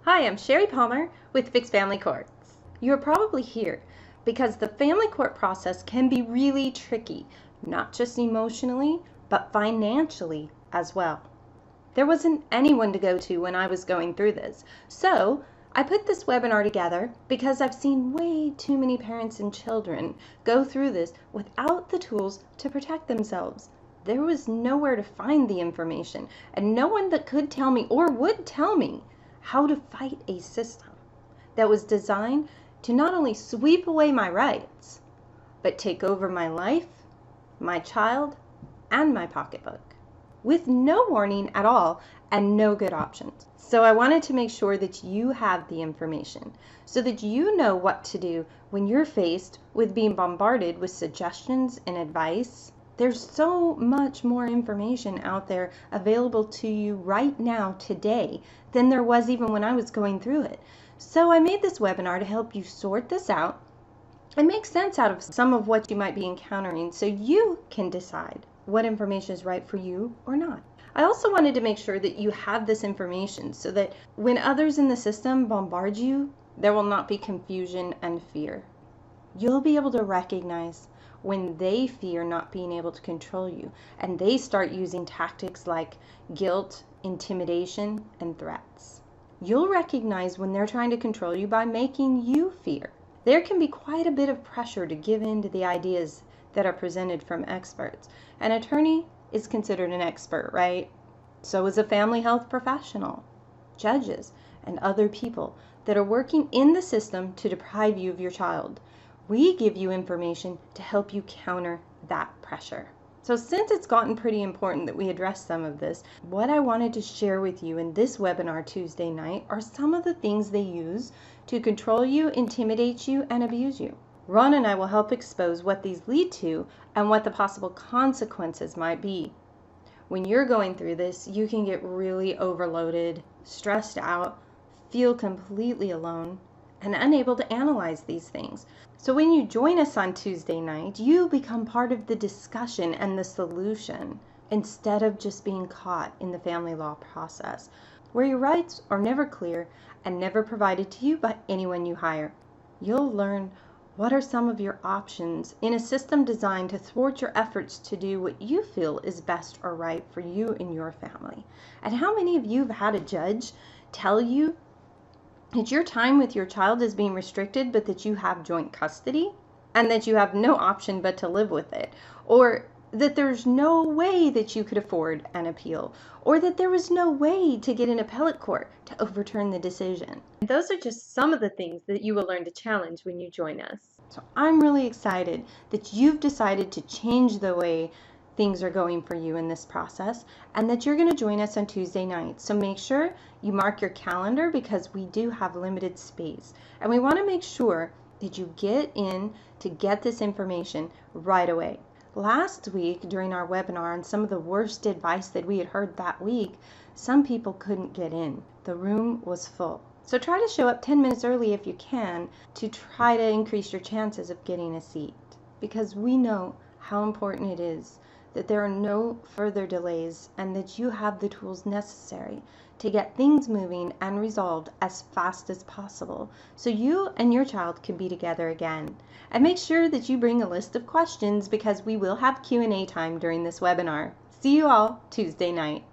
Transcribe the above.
Hi, I'm Sherry Palmer with Fix Family Courts. You're probably here because the family court process can be really tricky, not just emotionally, but financially as well. There wasn't anyone to go to when I was going through this, so I put this webinar together because I've seen way too many parents and children go through this without the tools to protect themselves. There was nowhere to find the information and no one that could tell me or would tell me how to fight a system that was designed to not only sweep away my rights, but take over my life, my child, and my pocketbook with no warning at all and no good options. So I wanted to make sure that you have the information so that you know what to do when you're faced with being bombarded with suggestions and advice. There's so much more information out there available to you right now today than there was even when I was going through it. So I made this webinar to help you sort this out and make sense out of some of what you might be encountering so you can decide what information is right for you or not. I also wanted to make sure that you have this information so that when others in the system bombard you, there will not be confusion and fear. You'll be able to recognize when they fear not being able to control you and they start using tactics like guilt, intimidation, and threats. You'll recognize when they're trying to control you by making you fear. There can be quite a bit of pressure to give in to the ideas that are presented from experts. An attorney is considered an expert, right? So is a family health professional, judges, and other people that are working in the system to deprive you of your child. We give you information to help you counter that pressure. So since it's gotten pretty important that we address some of this, what I wanted to share with you in this webinar Tuesday night are some of the things they use to control you, intimidate you, and abuse you. Ron and I will help expose what these lead to and what the possible consequences might be. When you're going through this, you can get really overloaded, stressed out, feel completely alone, and unable to analyze these things. So when you join us on Tuesday night, you become part of the discussion and the solution instead of just being caught in the family law process, where your rights are never clear and never provided to you by anyone you hire. You'll learn what are some of your options in a system designed to thwart your efforts to do what you feel is best or right for you and your family. And how many of you have had a judge tell you that your time with your child is being restricted, but that you have joint custody and that you have no option but to live with it, or that there's no way that you could afford an appeal, or that there was no way to get an appellate court to overturn the decision. And those are just some of the things that you will learn to challenge when you join us. So I'm really excited that you've decided to change the way things are going for you in this process and that you're going to join us on Tuesday night. So make sure you mark your calendar because we do have limited space and we want to make sure that you get in to get this information right away. Last week during our webinar on some of the worst advice that we had heard that week, some people couldn't get in. The room was full. So try to show up 10 minutes early if you can to try to increase your chances of getting a seat, because we know how important it is that there are no further delays and that you have the tools necessary to get things moving and resolved as fast as possible so you and your child can be together again. And make sure that you bring a list of questions because we will have Q&A time during this webinar. See you all Tuesday night.